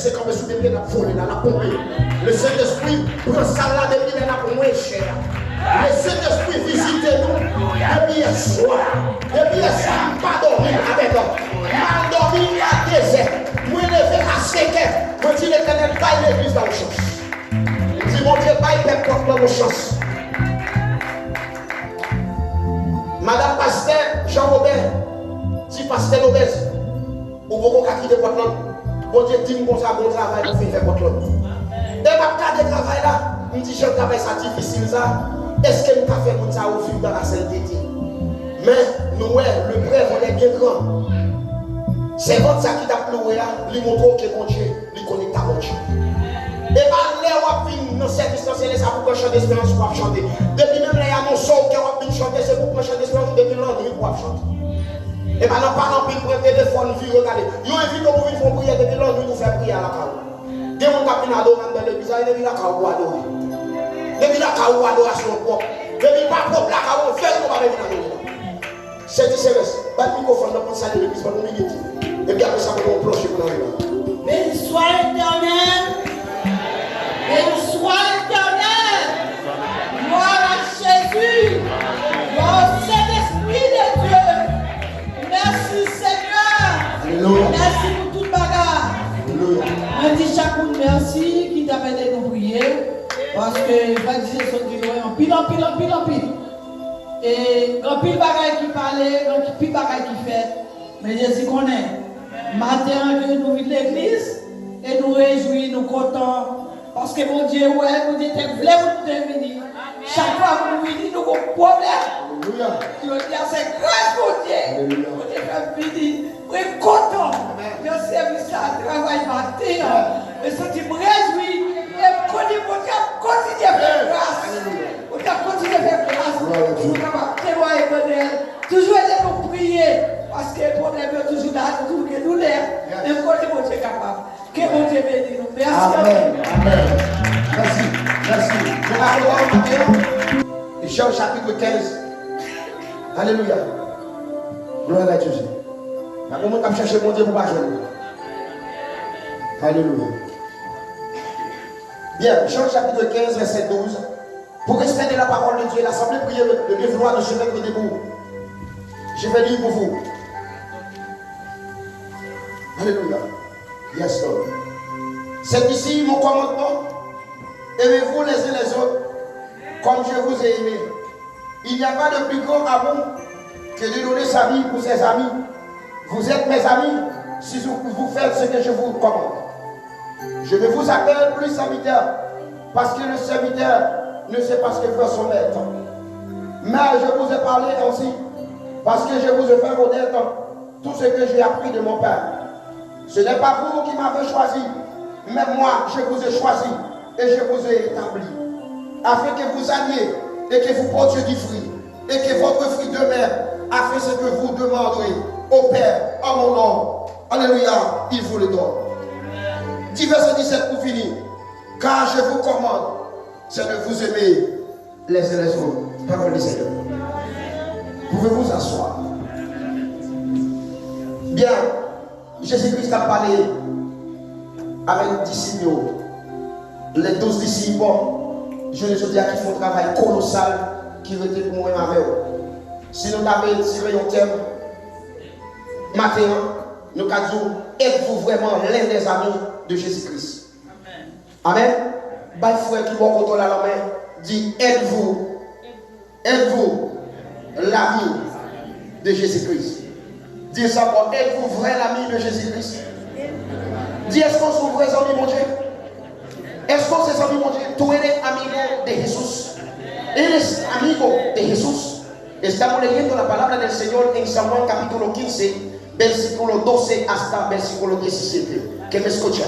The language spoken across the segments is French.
c'est comme si on a volé dans la pompe. Le Saint-Esprit prend ça là depuis qu'il a pour moins cher. Le Saint-Esprit visite nous depuis hier soir. Depuis hier soir, pas dormi avec nous. Mal dormi à 2 heures. Moi, levé à 5 heures. Moi, je dis l'Éternel, baille l'église dans le chance. Je dis, mon Dieu, baille l'église dans le chance. Madame Pasteur Jean-Robert, dit Pasteur Lobez, ou beaucoup qui quitter votre langue. Bon Dieu dit qu'on a bon travail pour faire votre langue. Et ma carte de travail là, me dit je travaille ça difficile ça. Est-ce que nous avons fait pour ça au vivre dans la sainteté? Mais nous, le bref, on est bien grand. C'est votre ça qui t'a ploué là, lui montre que mon Dieu, lui connaît ta mon Dieu. Et pas là où on dans cette distance, c'est ça pour chanter d'espérance pour chanter. Depuis même là, il y a mon son qui a chanter, c'est pour chanter d'espérance depuis l'année pour chanter. Et maintenant, pendant qu'il prend le téléphone, il regarde. Il invite au bout, ils font prier depuis l'année pour faire prier à la caille. Dès qu'on a pris l'adoration dans l'église, il depuis la caille pour adorer. Depuis la caille pour adoration propre. Depuis pas propre, la caille, on fait ce qu'on va venir dans l'église. C'est dit, c'est vrai. Pas de microphone pour saluer l'église, pas de minute. Et puis après ça, on va plancher pour l'année. Béni soit l'Éternel. Béni soit l'Éternel. Gloire à Jésus. Gloire au Saint-Esprit de Dieu. Merci Seigneur. Alléluia. Merci pour toute bagarre. Alléluia. On dit chacun merci qui t'a fait nous prier. Parce que va dire son Dieu en pile, en pile, en pile, en pile. Et quand pile bagaille qui parlait, quand pile bagaille qui fait. Mais je sais qu'on est. Matin que nous vivons l'église et nous réjouissons, nous contents. Parce que mon Dieu, ouais, nous disons que vous voulez venir. Chaque fois que nous venons, nous avons un problème. Alléluia. Nous disons c'est grâce mon Dieu. Mon Dieu fait venir. Nous sommes contents. Le service là, travail matin. Mais ce qui me réjouit, et connaît mon Dieu, continue à faire grâce. Mon Dieu, continue à faire grâce. Nous avons témoigné modèle. Toujours aider nous prier. Parce que le problème est toujours là, toujours que nous l'air. Mais mon Dieu est capable. Que mon Dieu bénisse nous. Merci. Amen. Amen. Merci. Merci. Je vais aller voir Matthieu. Jean chapitre 15. Alléluia. Gloire à Dieu. Comment on va chercher mon Dieu pour pas jouer? Alléluia. Bien, Jean chapitre 15, verset 12. Pour respecter la parole de Dieu, l'assemblée priait le bien vouloir de se mettre debout. Je vais lire pour vous. Alléluia. Yes, Lord. C'est ici mon commandement. Aimez-vous les uns les autres comme je vous ai aimé. Il n'y a pas de plus grand amour que de donner sa vie pour ses amis. Vous êtes mes amis si vous faites ce que je vous commande. Je ne vous appelle plus serviteur parce que le serviteur ne sait pas ce que fait son maître. Mais je vous ai parlé ainsi parce que je vous ai fait connaître tout ce que j'ai appris de mon Père. Ce n'est pas vous qui m'avez choisi, mais moi je vous ai choisi et je vous ai établi, afin que vous alliez et que vous portiez du fruit, et que votre fruit demeure, afin ce que vous demanderez au Père en mon nom. Alléluia, il vous le donne. 10 verset 17 pour finir. Car je vous commande, c'est de vous aimer les uns les autres. Parole du Seigneur. Pouvez-vous asseoir? Bien, Jésus-Christ a parlé avec les disciples, les 12 disciples. Je les dis qu'ils font un travail colossal qui veut dire pour moi avec eux. Si nous avons tiré un thème, matin, nous avons dit, êtes-vous vraiment l'un des amis de Jésus-Christ? Amen. Amen. Frère qui va contrôler la main, dit, êtes-vous l'ami de Jésus-Christ? Dis ça pour êtes-vous vrai l'ami de Jésus-Christ? Dis, est-ce qu'on sont vrais amis, mon Dieu? Est-ce qu'on c'est amis, mon Dieu? Tú eres amigo de Jesús. Eres amigo de Jesús. Estamos leyendo la palabra del Señor en San Juan capítulo 15, versículo 12 hasta versículo 17. Que me escucha.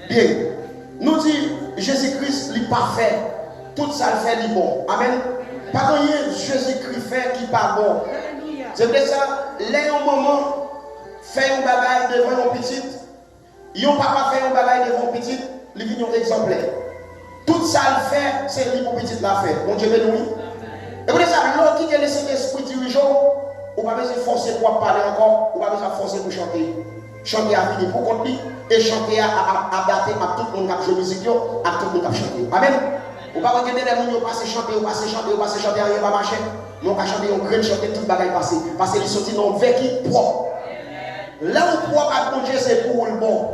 Bien. Nous dit Jésus-Christ est parfait. Tout ça le fait du bon. Amen. Pas rien Jésus-Christ fait qui pas bon. C'est vrai ça. Là un moment, fait un bagaille devant un petit. Yon papa fait un bagaille devant un petit. Les vignes exemplaires. Tout ça le fait, c'est lui pour petit la fait. Mon Dieu béni. Et pour ça, l'autre qui est laissé l'esprit dirigeant, on va pas se forcer pour parler encore, on va pas se forcer pour chanter. chanter à venir pour contre lui, et chanter à battre à tout le monde qui a joué musique, à tout le monde qui a chanté. Amen. Ou pas regarder les gens qui passent chanter, ou passer chanter, rien va marcher. Nous avons chanté, on graine chanter, tout le bagage passé. Parce qu'ils sont dans le vécu propre. Là où propre à bon Dieu, c'est pour le bon.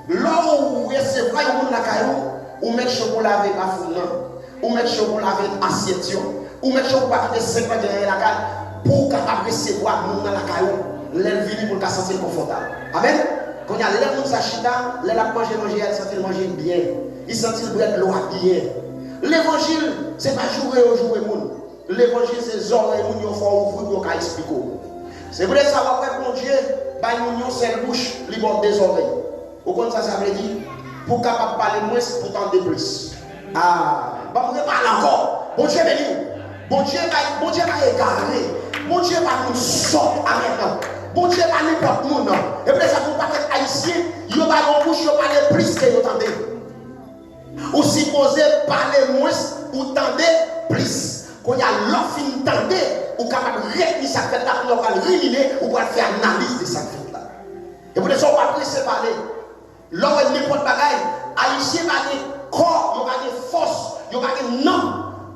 Là où c'est vrai, on a caillou, ou mettre chaud laver à fond, ou mettre chaud laver assiette, ou mettre chaud pour quitter 5 ans derrière la cale, pour capable recevoir mon dans la caillou, l'envie pour qu'elle se sente confortable. Amen. Quand il y a les gens qui s'achètent, les gens qui mangent, ils sentent manger bien. Ils sentent le bread l'eau bien. L'évangile, ce n'est pas jouer au jouer monde. L'évangile, c'est les oreilles qui font ouvrir pour expliquer. C'est vrai, ça va faire bon Dieu, nous seule bouche, les bords des oreilles. Au contraire, ça veut dire, pour capable parler moins, pour tenter plus. Ah, bon, on ne parle encore. Bon Dieu, béni. Bon Dieu va égarer. Bon Dieu va nous sortir à maintenant. Bon Dieu va n'importe monde. Et puis ça vous paraît haïtien, il va en bouche, il va parler plus que vous entendez. Ou supposé parler moins, ou tendez plus. Quand il y a l'offre d'entendre, ou capable de retenir ça fait là, on va le ruminer, ou va faire analyse de ça fait là. Et pour ça, on va plus se parler. L'homme est n'importe bagaille. Haïtien va avoir corps, il va avoir force, il va avoir nom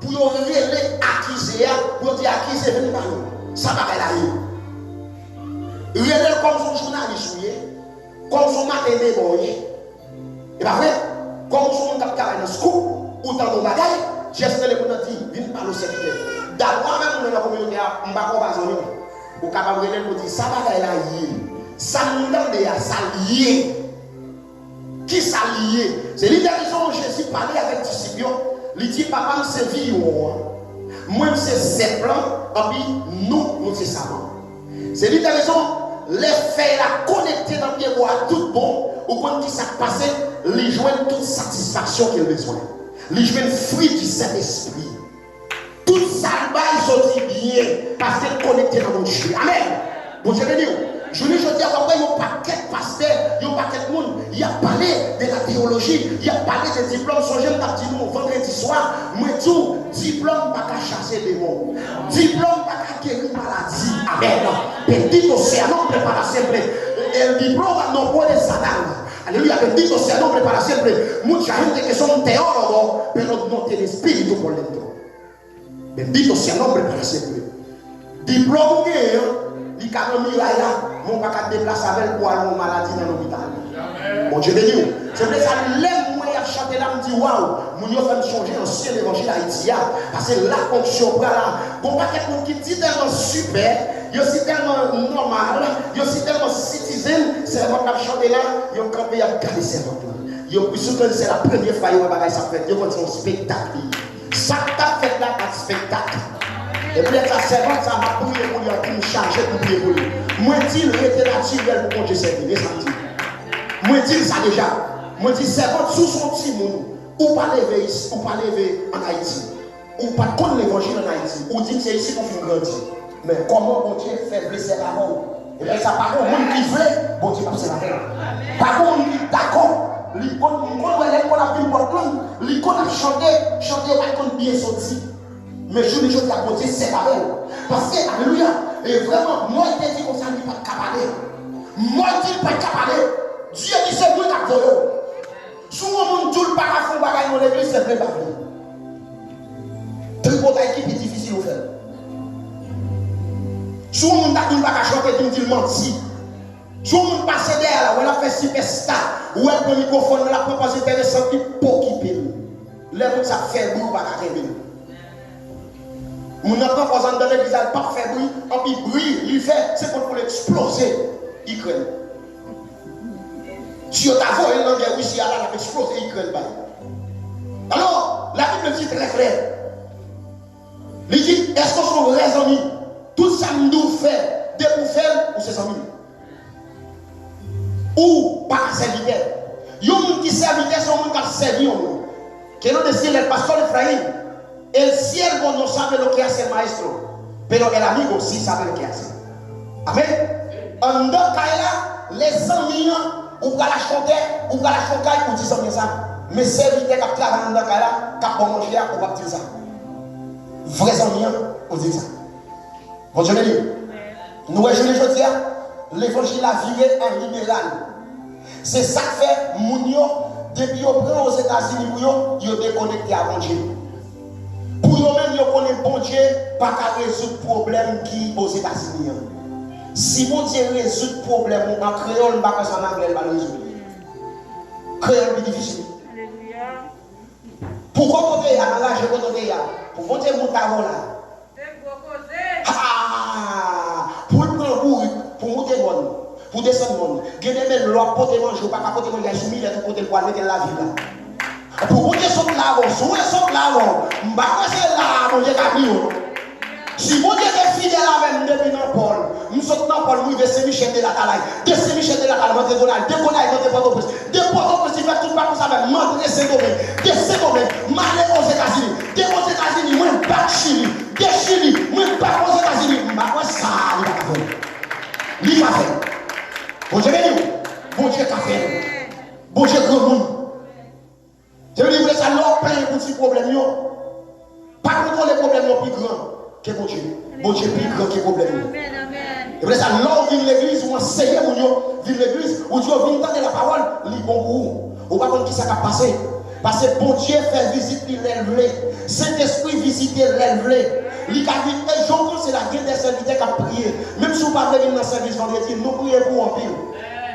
pour y aller accuser, pour dire accuser, venez par nous. Ça va aller là. Il est comme son journaliste, comme son matin débrouillé. Et bien, comme son monde qui a un scoop, ou dans nos bagailles, j'espère que vous avez dit, viens parler au secteur. D'abord, même dans la communauté, on ne va pas besoin. Vous êtes capable de dire, ça va aller là. Ça nous donne ça lié. Qui ça lié? C'est l'idéalisation Jésus parlait avec les disciples. Il dit, papa, c'est vie. Moi, c'est ses plans, et puis nous, c'est ça. C'est l'idéalisation, les faits la connecter dans le pied à tout bon, ou quand il s'est passé, les joindre toute satisfaction qu'il a besoin. Les joindre fruit du Saint-Esprit. Tout ça, ils sont bien, parce qu'elle est connectée dans mon Dieu. Amen. Bon Dieu béni. Je dis à papa, il y a un paquet de pasteurs, il y a un paquet de monde, il a parlé de la théologie, il a parlé des diplômes. Songez à dire vendredi soir, moi tout, diplôme pas qu'à chasser des mots, diplôme pas qu'à guérir maladie. Amen. Petit océan, préparation pleine. Et le diplôme non pas des sandales. Alléluia. Petit océan, préparation pleine. Moi, j'ai une question de théologue, mais non, c'est l'esprit pour l'entendre. Petit océan, préparation pleine. Diplôme, il y a un miracle. Mon pas qu'à déplacer avec pour aller en maladie dans l'hôpital. Bon Dieu béni. C'est pour ça que l'aime moi à chanter là me dit waouh, mon yo fait me changer ancien évangile Haïti parce que la fonction là, bon pas quelqu'un qui dit tellement super, yo si tellement normal, yo si tellement citizen, c'est moi qui chanter là, yo campé à garder ses ventes. Yo surtout c'est la première fois yo bagage ça fait, yo quand c'est un spectacle. Ça t'a fait là un spectacle. Et puis la servante, ça m'a prié pour lui, pour me charger pour prier pour lui. Moi, je dis, il était naturel pour Dieu servir. Moi, je dis ça déjà. Moi, je dis, servante, sous son petit monde, ou pas lever ici, ou pas lever en Haïti, ou pas contre l'évangile en Haïti, ou dit que c'est ici qu'on fait grandir. Mais comment bon Dieu fait blesser la mort? Et bien, ça, par contre, le monde qui veut, bon Dieu, c'est la paix. Par contre, on dit, d'accord, l'icône a vu le porte-langue, l'icône a chanté, l'icône bien sorti. Mais je dis à côté, c'est pareil. Parce que, alléluia, et vraiment, moi, je te dis qu'on s'en dit pas de cabaret. Moi, je dis pas de cabaret. Dieu dit c'est moi qui a volé. Si on ne dit pas à fond bagaille dans l'église, c'est vrai pas vrai. Tripotaille qui est difficile à faire. Si on ne dit pas à chanter, on dit mentir. Si on ne passe derrière, on a fait superstar, ou elle prend le microphone, on a proposé intéressant, qui pour qui pile. Les gens ça fait bruit, pas qu'à faire. Mon enfant, par exemple, dans l'église, il pas fait bruit, en puis bruit, il fait, c'est pour l'exploser. Il crée. Si on t'a volé dans la Russie, il a explosé, il crée. Alors, la Bible dit très clair. Il dit, est-ce qu'on sont vrais amis? Tout ça nous fait, des pour faire, ou ses amis? Ou pas serviteur? Il y a un monde qui serviteur, c'est un monde qui a servi. Qui nous décide le pasteur Ephraim. El siervo no sabe lo que hace el maestro, pero el amigo sí sabe lo que hace. Amen. En deux cas là, les amis, ou va la chanter, ou va la chanter, ou disent ça. Mais serviteurs qui travaillent dans deux cas là, qui vont manger, ou va dire ça. Vrais amis, ou dit ça. Bon Dieu béni. Nous, je dis, l'évangile a viré en libéral. C'est ça que fait Mounio, depuis qu'on prend aux États-Unis, ils sont déconnectés à bon Dieu. Pour eux-mêmes, ils connaissent bon Dieu, pas qu'à résoudre le problème qui aux États-Unis. Si bon Dieu résout le problème en créole, pas qu'en anglais, il va le résoudre. Créole est difficile. Pourquoi vous avez engagé votre Dieu? Pour vous dire, vous avez là. Pour le prendre pour monter bon, pour descendre bon. Gagner des lois pour te manger, pas qu'à porter manger, soumis, et pour te poids, mettre la vie là. Pour vous dire, sauter là, sauter là, c'est là, mon Dieu, camion. Si mon Dieu est fidèle avec nous depuis dans Paul, nous sommes dans Paul, nous sommes Saint-Michel de la Talaye. De Saint-Michel de la Talaye, de Gonal, de Port-au-Prince. De Port-au-Prince, il fait tout pas comme ça, mais Mandré Saint-Domingue. De Saint-Domingue, Malé aux États-Unis. De aux États-Unis, moi, pas de Chili. De Chili, moi, pas aux États-Unis. Moi, ça, il va faire. Il va faire. Bon Dieu, bon Dieu, qu'a fait. Bon Dieu, grand monde. Je veux dire, vous laissez alors plein de petits problèmes. Pas contrôler les problèmes plus grands. Que bon Dieu. Bon Dieu plus grand que le problème. Et vous savez, là où vient l'église, où enseignez mon Dieu, vient l'église, où Dieu vient entendre la parole, il bon pour vous. Vous ne savez pas qui ça va passer. Parce que bon Dieu fait visite l'élève. Saint-Esprit visite l'élève. Il a dit, et je pense que c'est la guerre des serviteurs qui a prié. Même si vous ne pouvez pas venir dans le service vendredi, nous prions pour en pile.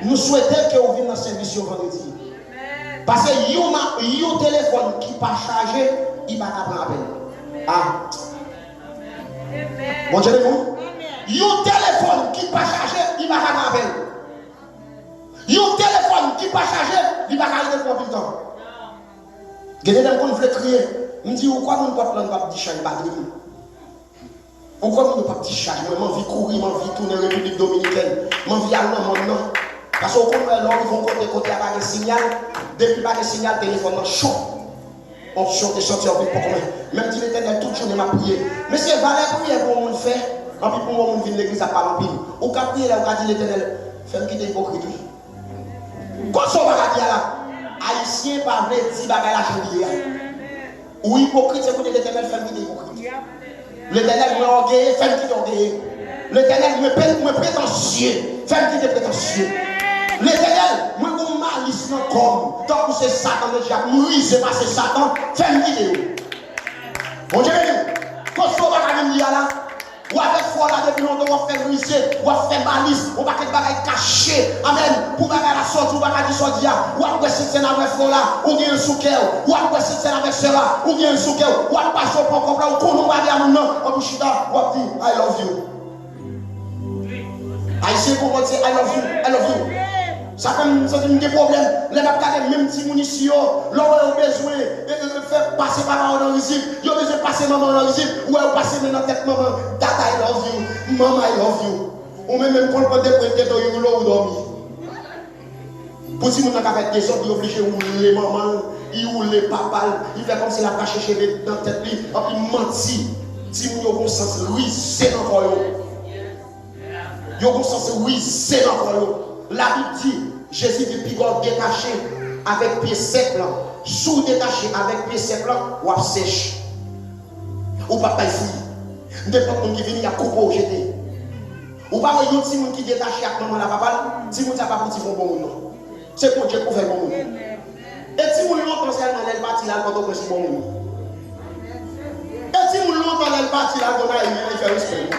Nous souhaitons que vous veniez dans le service vendredi. Parce que un téléphone qui n'est pas chargé, il va pas prendre appel. Ah. Bon Dieu, vous. Un téléphone qui n'est pas chargé, il va pas prendre appel. Un téléphone qui n'est pas chargé, il va pas aller pour le temps. Il y a des gens qui veulent crier. Je me dis, pourquoi nous ne pouvons pas dire charge batterie? Pourquoi nous ne pouvons pas dire charge? Moi, je vis courir, je vis tourner en République Dominicaine. Je vis aller dans le monde. Parce qu'on connaît l'homme, ils vont côté avec un signal. Depuis pas de signal, le téléphone chaud. On chante et sorti en vite pour combien. Même si l'Éternel toute journée m'a prié. Mais c'est valeur prier pour mon faire. En plus, pour moi, je viens de l'église à parler en pile. Ou qu'à prier là, on a dit l'Éternel, fais-moi quitter l'hypocrite. Quand ça va dire là, Haïtien pas vrai dire bagay la chandier. Ou hypocrite, c'est que l'Éternel fait quitter l'hypocrite. L'Éternel me orgueilleux, fait quitter orgueilleux. L'Éternel me prétentieux, fait quitter prétentieux. L'Éternel, moi, mon malice dans le corps. Tant que c'est Satan, le diable, moi, c'est pas c'est Satan, fais une vidéo. Bon Dieu, quand on va venir là, ou avec foi là, depuis longtemps, on va faire risser, on va faire malice, on va faire des bagailles cachées. Amen. Pour bagaille la sortie, on va dire sortir, ou après c'est avec foi là, ou bien un souquet, ou après c'est avec cela, ou bien un souquet, ou après passer au propre là, ou qu'on va dire à mon nom, on va dire, I love you. Haïtien pour dire I love you, I love you. Ça fait des problèmes. Les gens même si mon ici, l'homme a besoin de faire passer maman dans l'usine. Il a besoin de passer maman dans l'usine. Ou elle passer dans la tête maman. Dad, I love you. Mama, I love you. Ou même quand on peut déprêter dans une ou dormir. Pour si on a fait des sortes, il est obligé de rouler maman, il roule les papas, il fait comme s'il a pas cherché dans la tête, il mentit. Si vous avez un sens, oui, c'est encore eux. Il y a un sens, oui, c'est encore eux. La Bible dit, Jésus dit, pigor détaché avec pied sec, sous détaché avec pied sec, ou à sèche. Ou pas pas fouille. N'importe qui vient, il y a coupé ou jeté. Ou pas un petit monde qui détaché avec maman la papa, si vous n'avez pas petit bon monde. C'est pour Dieu pour faire bon monde. Et si vous l'entendez dans elle partie là, quand on fait bon monde. Et si vous l'entendez dans elle partie là, quand on fait respect.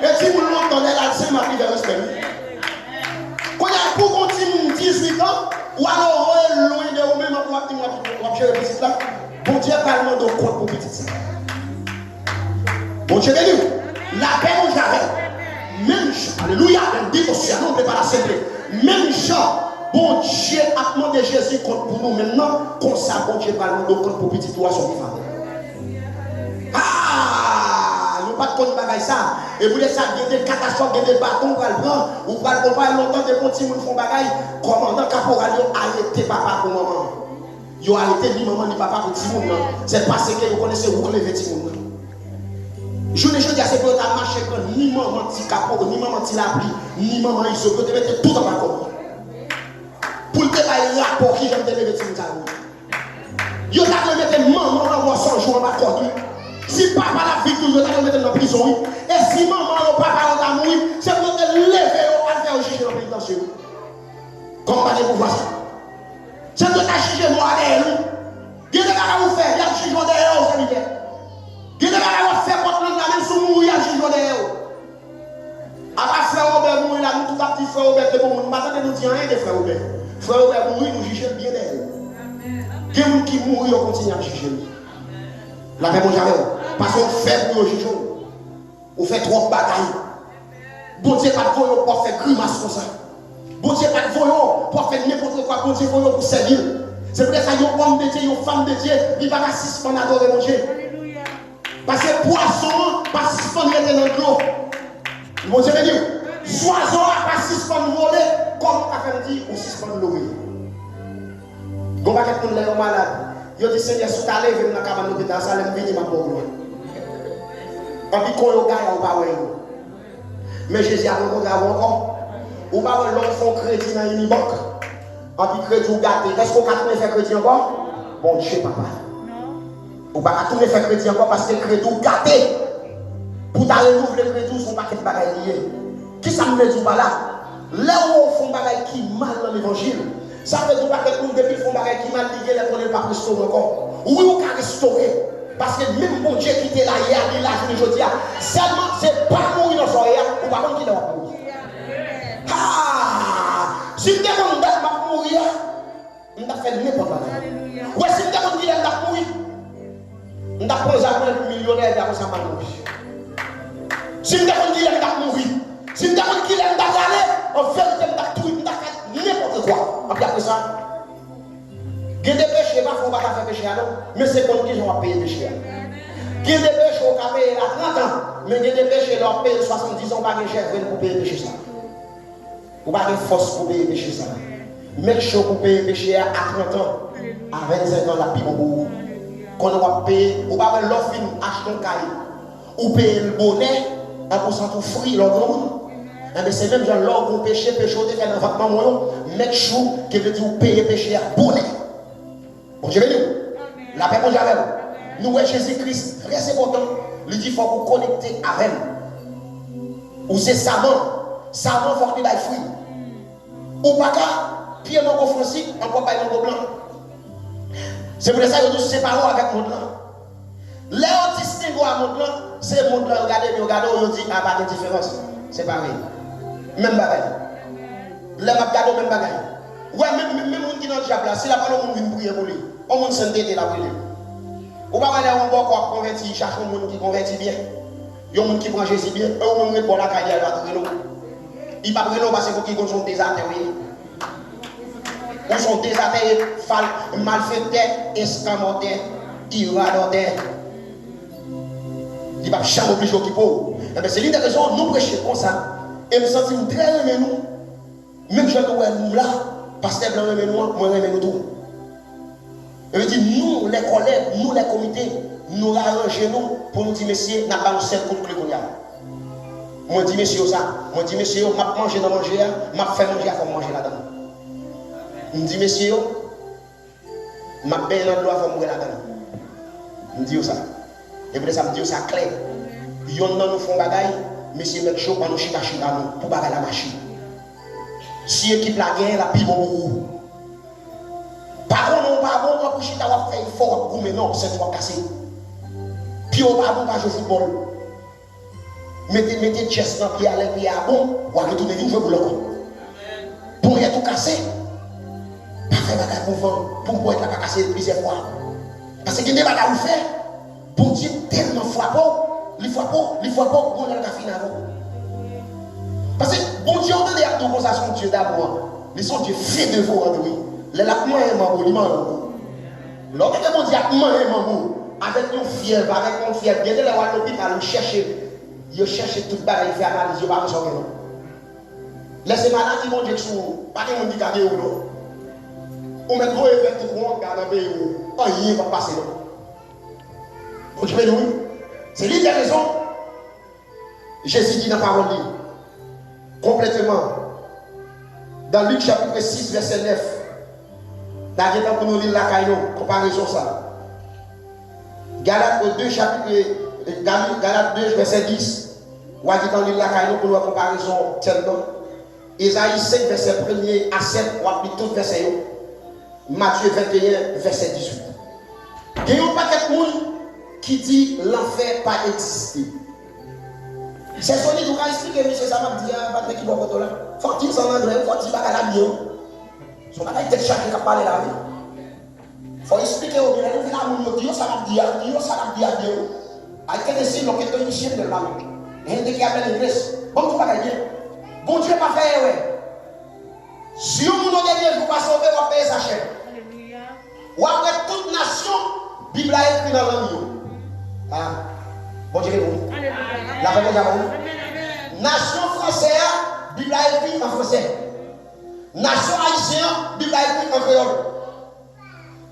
Et si vous l'entendez là, c'est ma fille de respect. Quand il y a pour continuer 18 ans, ou alors loin de vous-même pour gérer le petit là, bon Dieu parle de compte pour petit. Bon Dieu béni, la paix nous j'avais. Même chose, alléluia, même dit aussi, non, on ne peut pas la célébrer. Même chose, bon Dieu a demandé Jésus compte pour nous maintenant, comme ça, bon Dieu parle de compte pour petit toi, son vivant. Pas de compte bagaille ça. Et vous laissez ça, il y a des catastrophes, il y a des bâtons qu'on va prendre, ou qu'on va pas longtemps de continuer de faire bagaille. Commandant caporal, il a arrêté papa pour maman. Il a arrêté ni maman ni papa pour petit monde. C'est parce que vous connaissez où lever petit monde. Je ne dis pas c'est pour ta marche ni maman ti capot, ni maman ti la pli, ni maman il se peut te mettre tout dans ma commande. Pour te faire rapport qui j'aime te lever petit monde. Yo t'a mettre maman dans 100 jours en ma commande. Si papa la victime, vous allez mettre dans la prison, et si maman ou papa ont amour, c'est pour te lever au faire au juge. Comment pas de pouvoir ça? C'est de la juger moi derrière nous. Il y a des choses à vous faire, il y a des jugements derrière vous, sanitaire. Il y a des choses à vous faire contre nous, même si nous, il y a des jugements derrière vous. Après, frère Robert mourir là, nous tout à petit frère Robert, c'est pour nous. Maintenant, nous disons rien de frère Robert. Frère Robert mourir, nous jugeons bien d'elle. Il y a des gens qui mourent, on continue à juger. La paix, mon jamais. Parce qu'on fait pour nous juger. On fait trop de batailles. Bon Dieu, pas de voyons pour faire grimace comme ça. Bon Dieu, pas de voyons pour faire n'importe quoi. Bon Dieu, voyons pour servir. C'est pour ça qu'il y a un homme de Dieu, une femme de Dieu, il va pas suspendre à adorer mon Dieu. Parce que poisson, pas suspendre dans l'eau. Mon Dieu veut dire, oiseau pas suspendre voler, comme on a fait dire, on suspend l'eau. On va quelqu'un qui est malade. Il dit, Seigneur, si tu as levé dans la cabane de l'hôpital, ça l'a venu ma pauvre. Et puis quand on gagne, on va voir. Mais Jésus a rencontré encore. On va voir l'homme font crédit dans une banque. Et puis crédit ou gâté. Est-ce qu'on va faire crédit encore? Bon Dieu, papa. On va pas faire crédit encore parce que crédit ou gâté. Pour ta renouveler le crédit, son paquet de bagages liés. Qui ça me dit là? Là où on fait des bagages qui mal dans l'évangile. Ça veut dire que nous, depuis qu'on bagaille qui mal lié, les qu'on pas restaurer encore. Oui, on peut restaurer. Parce que même mon Dieu qui était là hier, il a joué aujourd'hui. Seulement, c'est pas mourir dans son hier, ou pas qui doit mourir. Ah! Si je demande de mourir, on a fait n'importe quoi. Ouais, si je demande qu'il a mourir, on a pris un millionnaire d'argent sans mourir. Si je demande qu'il a mourir, si je demande qu'il a aller, on fait n'importe quoi. Après ça, il y a des péchés, pas qu'on va faire péché, mais c'est comme qu'ils ont payé péché. Il y a des péchés qu'on va payer à 30 ans, mais il y a des péchés qui ont payé 70 ans, pas de chèvre pour payer péché ça. Ou pas de force pour payer péché ça. Mais chaud pour payer péché à 30 ans, à 25 ans, la pire au bout. Quand on va payer, ou pas l'offre, acheter un cahier, ou payer le bonnet, 1% de fruits, l'organe. Mais c'est même genre l'or pour péché, péché, on fait un vêtement, mec chou, qui veut dire payer péché à bonnet. Bon, je vais dire, la paix, bon, j'avais. Nous, Jésus-Christ, très important, lui dit, il faut vous connecter avec elle. Ou c'est savant, savant, il faut qu'il ait fruit. Ou pas qu'à, pied mon français, encore pas mon blanc. C'est pour ça que nous nous séparons avec mon blanc. Là, on distingue à mon blanc, c'est mon blanc, regardez, on dit, ah, pas de différence. C'est pareil. Même bagaille. Les mabgado même bagaille. Ouais, même monde qui dans le diable là, si la parole on vient prier pour lui, on monde s'entêter la prier. Ou pas aller on va quoi convertir, chercher un monde qui convertit bien. Un monde qui prend Jésus bien, un monde pour la carrière va trouver nous. Il pas prendre parce que qui sont désathées. Ils sont désathées, malfaiteurs, escamotés, irradotés. Il va jamais obligé qui pauvre. C'est l'une des raisons nous prêcher comme ça. Et nous sentons très aimés nous. Même si nous là, pasteur blanc aimé nous, moi aimé nous tout. Et veut dire nous les collègues, nous les comités, nous arrangeons pour nous dire messieurs, n'a pas un seul contre le cognac. Moi dis messieurs ça, moi dis messieurs, m'a manger dans manger, m'a fait manger à faire manger là-dedans. Me dis messieurs, m'a bien dans l'eau à faire mourir là-dedans. Me dis ça. Et pour ça me dit ça clair. Yon nan nous font bagaille, monsieur met chaud pour nous chita nous pour bagaille la machine. Si équipe la guerre, la pile bon. Par contre, non pas bon pour chita va faire fort pour mais non, c'est toi cassé. Puis on pas bon pas jouer football. Mettez chest dans pied à l'air pied à bon, ou à retourner jouer pour le coup. Pour rien tout casser. Pas faire bagaille pour être la casser plusieurs fois. Parce que des bagaille vous faire, pour Dieu tellement frappant. Il faut pas pour la finir avant. Parce que bon Dieu, on a des actes comme ça, son Dieu d'amour. Mais son Dieu fait de vous, oui. Les lapins et mambo, ils mangent. Lorsque bon Dieu a mangé mambo, avec une fièvre, bien de l'avoir à l'hôpital, il cherche tout le bagage, il fait analyse, il va pas sortir. Laissez malade, ils vont dire que pas de monde qui a dit non. On met trop effet tout le monde, regarde un pays où rien va passer. Donc je vais dire oui. C'est l'une des raisons. Jésus dit dans la parole, complètement, dans Luc chapitre 6, verset 9, dans le temps pour nous lire la caillou, comparaison ça. Galates 2, verset 10, ou à dit dans lire la caillou pour nous comparaison tellement. Isaïe 5, verset 1er à 7, on applique tout verset. Matthieu 21, verset 18. Il y a un paquet de monde qui dit l'enfer pas existé. C'est solide, vous pouvez expliquer, monsieur, ça m'a dit, pas de qui va là. Faut-il s'en anglais, faut-il pas la vie. Son bagage est chargé qui a parlé la vie. Faut expliquer au bien, vous venez à mon ça m'a dit, ça m'a dit à Dieu. Avec des signes, donc il y a une chienne de la main. Et il y a une église. Bon, tout va gagner. Bon Dieu m'a fait, ouais. Si on nous donne Dieu, vous pas sauver, on va payer sa chaîne. Ou après toute nation, Bible a écrit dans l'anneau. Ah, bon Dieu, vous. La famille d'Amon. Nation française, Bible a écrit en français. Nation haïtienne, Bible a écrit en créole.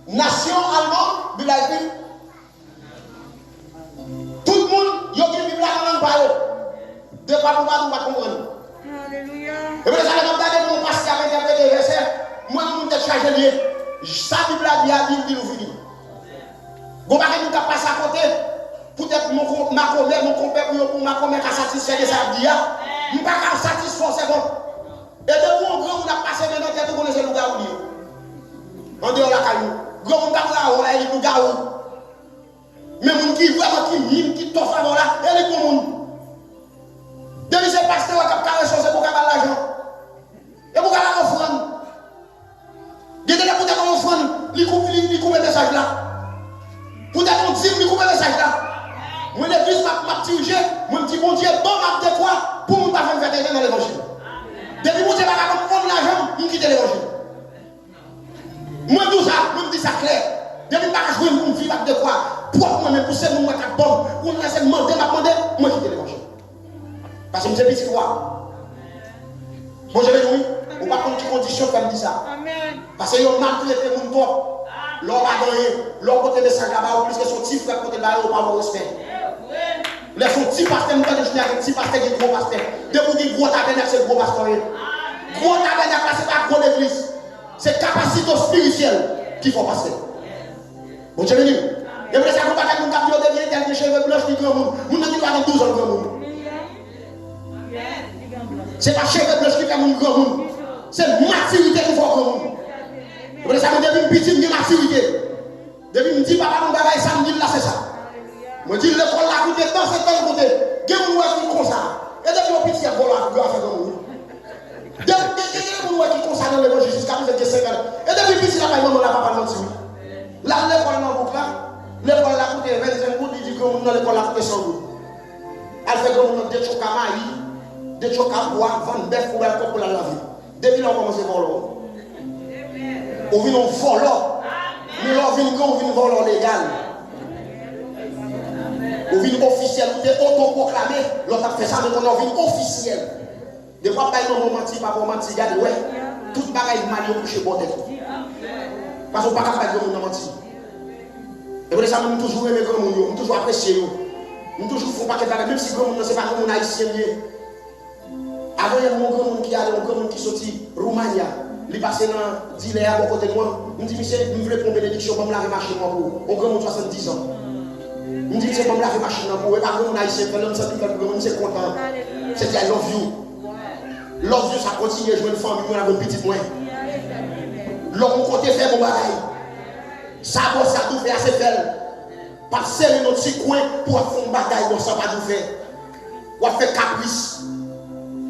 Nation allemande, Bible a écrit. Tout le monde, il y a une Bible dans la langue. De quoi nous va comprendre. Alléluia. Et bien, ça va regarder mon pasteur avec des versets. Moi, je suis chargé de lire. Ça, Bible a dit, nous finit. Vous ne pouvez pas passer à côté. Peut-être mon compère, pour ma commère qui satisfait de ça, je ne peux pas satisfaire, c'est bon. Et de mon grand, on a passé maintenant, tu connais le gars où en dehors de la caillou. Grand, on a passé le gars où. Mais mon qui vraiment qui mime, qui t'offre avant là, elle est pour mon. Depuis ce pasteur qui a carré chose pour avoir l'argent. Et pour avoir l'offrande. Il y a des gens qui ont l'offrande, ils coupent le message là. Pour des gens qui coupent le message là. Moi, l'église m'a dirigé, moi, je dis, bon Dieu, bon, m'a de quoi pour ne pas faire des gens dans l'évangile. Depuis mon Dieu, je ne prendre l'argent, je quitte l'évangile. Moi, tout ça, moi, je dis ça clair. Depuis que je ne peux pas vivre de quoi, pour moi-même, pour ces moments qui sont bons, pour me laisser demander, moi, je quitte l'évangile. Parce que je suis petit roi. Bon, je vais dire oui. Ou pas contre quelle condition comme dit ça. Parce que vous maltraitez mon corps. L'homme a gagné. L'homme côté de ça là-bas, plus que son petit frère côté là, il n'a pas de respect. Les son petit pasteur, nous avons dit un petit pasteur qui est gros pasteur. De vous dire gros tabernacle, c'est gros pasteur. Gros tabernacle, ce n'est pas gros église. C'est capacité spirituelle qu'il faut passer. Bon, je vais dire. Et vous savez, vous ne pouvez pas dire que vous avez des cheveux blancs qui sont grands. Vous n'avez pas 12 ans grand monde. Ce n'est pas cheveux blancs qui fait mon grand monde. C'est maturité qu'il faut grand monde. Vous savez, depuis une petite, j'ai maturité. Depuis que je dis, papa, mon bagage, ça me dit là, c'est ça. Je dis, l'école là, qui est dans cette côté, il y a un monde qui est comme ça. Et depuis mon petit, il y a un monde qui est comme ça. Il y a un monde qui est comme ça dans l'évangile jusqu'à 5 ans. Et depuis le petit, il y a un monde qui est comme ça. Là, l'école dans le bouc là, l'école là, coûte 25 gouttes, il dit que l'école là, coûte 100 gouttes. Elle fait comme des chocs à maïs, des chocs à bois, vendre des bœufs pour la laver. Depuis là, on commence à voler. On vient en volant. Mais là, on vient volant légal. On vient officiel. On est autoproclamé. L'autre a fait ça, mais on vient officiel. Des fois, pas de romantique, pas romantique. Regardez, ouais. Tout le bagage est mal couché pour tête. Parce qu'on ne peut pas faire de romantique. Et pour ça, nous toujours aimer grand monde, nous toujours apprécier. Nous toujours font pas que même si grand monde, ce n'est pas grand monde haïtien. Avant, il y a un grand monde qui allait, un grand monde qui sortit Roumania. Il passait dans le à côté de moi. Il me dit, monsieur, je voulais prendre bénédiction pour me laver ma chaîne pour au grand monde 70 ans. Il me dit, c'est pour me laver ma chaîne pour et pas grand monde haïtien, c'est content. C'est I love you. Love you, ça continue à jouer une famille, moi, avec une petite moins. L'homme côté fait mon bagaille. Ça va, ça tout fait assez belle. Passer dans notre petit coin pour faire un bagaille, on ne sait pas tout faire. On fait caprice.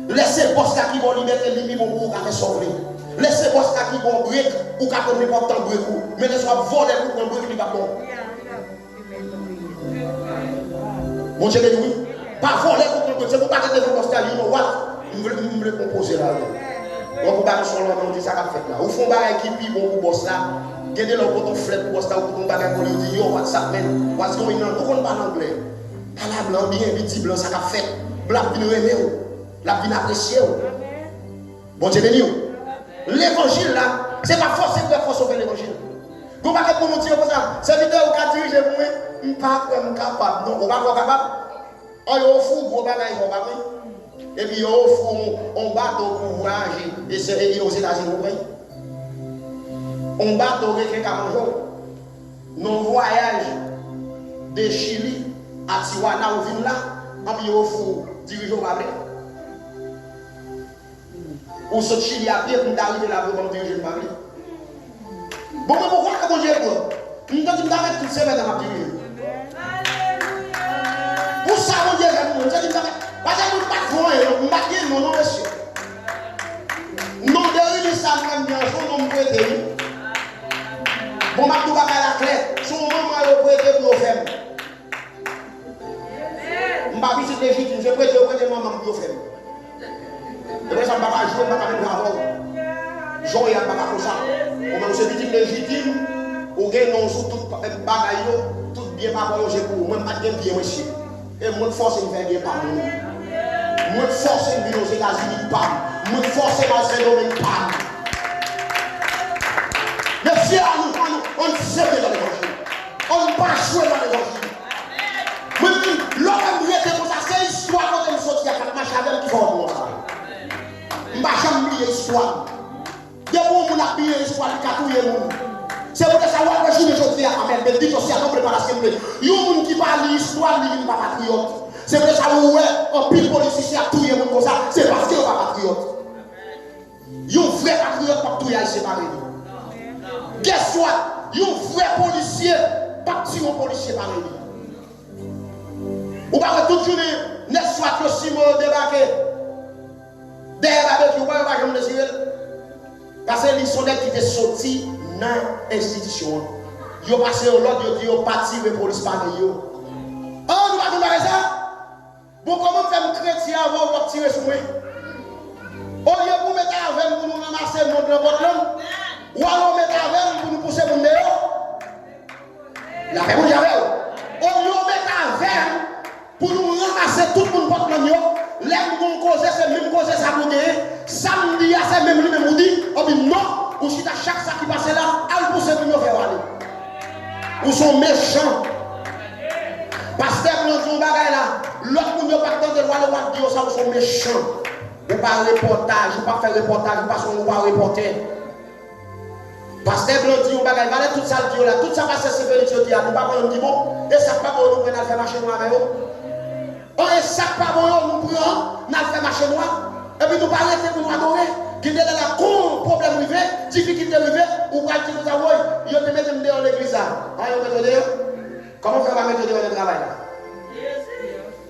Laissez boss qui vont lui mettre les limites pour faire sauver. Laissez boss qui vont break ou qui vont n'importe quel break. Mais ne soit volé pour qu'on break, il va bon. Bon Dieu, oui. Pas voler pour qu'on break. C'est pour pas que vous postez à l'île. Je veux composer là. On peut pas sur l'homme, on dit ça qu'a fait là. Au fond, il qui est bon pour boss là. Gardez le bouton flip pour boss là, ou pour bagage pour lui dire yo, WhatsApp, man. What's going on? Pourquoi on parle anglais? À la blanc, bien, petit blanc, ça qu'a fait. Blanc, bien aimé, la bien apprécié. Bon Dieu béni. L'évangile là, c'est pas forcément de force over l'évangile. Vous ne pouvez pas nous dire comme ça. C'est vidéo qui a dirigé pour moi. Je ne suis pas capable. Non, on va pas capable. On est au fou, gros bagage, on va pas. Et puis on bateau pour voyager et c'est aux États-Unis. On bateau avec un mangeau. Nos voyages de Chili à Tijuana au vin là, on puis au fou dirigeant Babel. Ou ce Chili à pied pour d'arriver là pour me diriger le Paris. Bon, mais pourquoi que mon Dieu est bon? Nous devons mettre toutes ces mains dans ma vie. Pour ça, mon Dieu est bon. Parce que nous ne pouvons pas faire mon nom, monsieur. Non, derrière ça, même bien, son nom peut être. Bon, ma tout va la clé. Son nom peut être pour faire. Je ne vais pas visiter l'Égypte, je peux être maman pour faire. Et puis ça ne va pas jouer, je ne vais pas même avoir. Jean et pas comme ça. On m'a dit légitime, ou gagne non sous tout bagaille, tout bien pas pour j'ai pour moi pas bien bien monsieur. Et moi force me faire bien par moi. Moi force me venir aux États-Unis pas. Moi force ma Saint-Domingue pas. Mais si on ne sait pas dans l'évangile. On ne pas jouer dans l'évangile. Moi l'homme était comme ça, c'est histoire quand on sortit à quatre marches avec qui font moi. Je ne vais jamais oublier l'histoire. Des gens qui ont oublié l'histoire de Katouye. C'est pour ça que je suis aujourd'hui à Amen. Mais dit aussi à nos préparations. Il y a des gens qui parlent de l'histoire, ils ne sont pas patriotes. C'est pour ça que un pile policier à tout le monde comme ça. C'est parce qu'ils ne sont pas patriotes. Il y a un vrai patriote pour tout le monde séparé. Guess what? Il y a un vrai policier, pas si un policier pareil. Ou pas que toute journée, n'est-ce soit que si on débarque. Derrière la bête, vous voyez, je me désire. Parce que les soldats qui étaient sortis dans l'institution, ils ont passé au l'autre, ils ont parti de la police par eux. Oh, nous allons faire ça. Bon, comment faire un chrétien avant de tirer sur moi? Au lieu de mettre avec pour nous ramasser le monde dans votre langue, ou alors mettre avec pour nous pousser mon dehors. La paix, vous avez. Au lieu de mettre avec pour nous ramasser tout le monde dans votre langue. Les gens cause, c'est même cause ça pour gagner. Samedi, c'est même lui même dit, on dit non, ou si à chaque sac qui passe là, elle pousse pour nous faire aller. Ou sont méchants. Pasteur blanc dit bagay là, l'autre monde pas tant de loi le roi dire ça ou sont méchants. Ou pas reportage, ou pas faire reportage, ou pas son pas reporter. Pasteur blanc dit bagay, valait tout ça le là, tout ça passe c'est vérité dit, nous pas on dit bon, et ça pas bon nous prenons faire marcher nous avec eux. On est sac pas bon, nous prenons, nous fait marcher noir, et puis nous pas arrêter pour nous adorer. Qui est dans la con, problème arrivé, difficulté arrivé, ou pas dire ça, oui, il te met dans l'église là. Comment faire mettre dehors le travail là?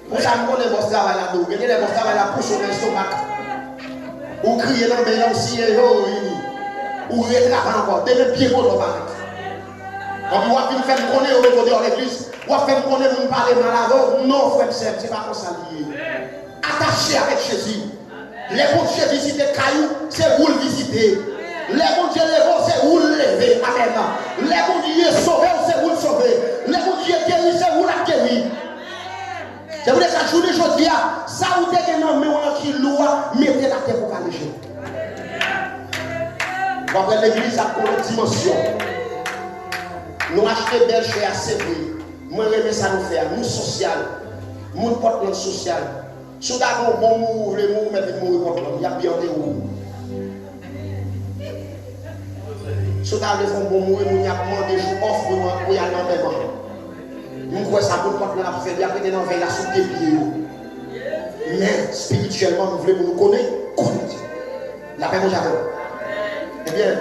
Pour ça, on est boss travail là, nous, il y a des boss travail là pour sauver le stomac. Ou crier dans le bain aussi, ou retraper encore, dès le pied pour le bain. On va faire me connaître au niveau de l'église. On va faire me connaître, on parler malade. Non, frère, c'est pas comme ça lié. Attaché avec Jésus. Les bons dieux visiter Caillou, c'est vous le visiter. Les bons dieux lever, c'est vous le lever. Amen. Les bons dieux sauver, c'est vous le sauver. Les bons dieux guérir, c'est vous la guérir. C'est pour ça que journée aujourd'hui, ça vous dit que non, mais on qui loi, mettez la terre pour caler. On va l'église à une dimension. Nous achetons belle chez assez prix. Moi, je ça nous faire. Nous, social. Nous, porte social. Si vous avez un bon mot, le mot, mettez le mot contre il y a bien des mots. Si vous avez un bon mot, il y a des jours offre pour y aller dans le bain. Nous croyons ça pour nous faire faire bien dans veille la soupe des pieds. Mais spirituellement, nous voulons nous connaître. La paix nous j'avais. Eh bien,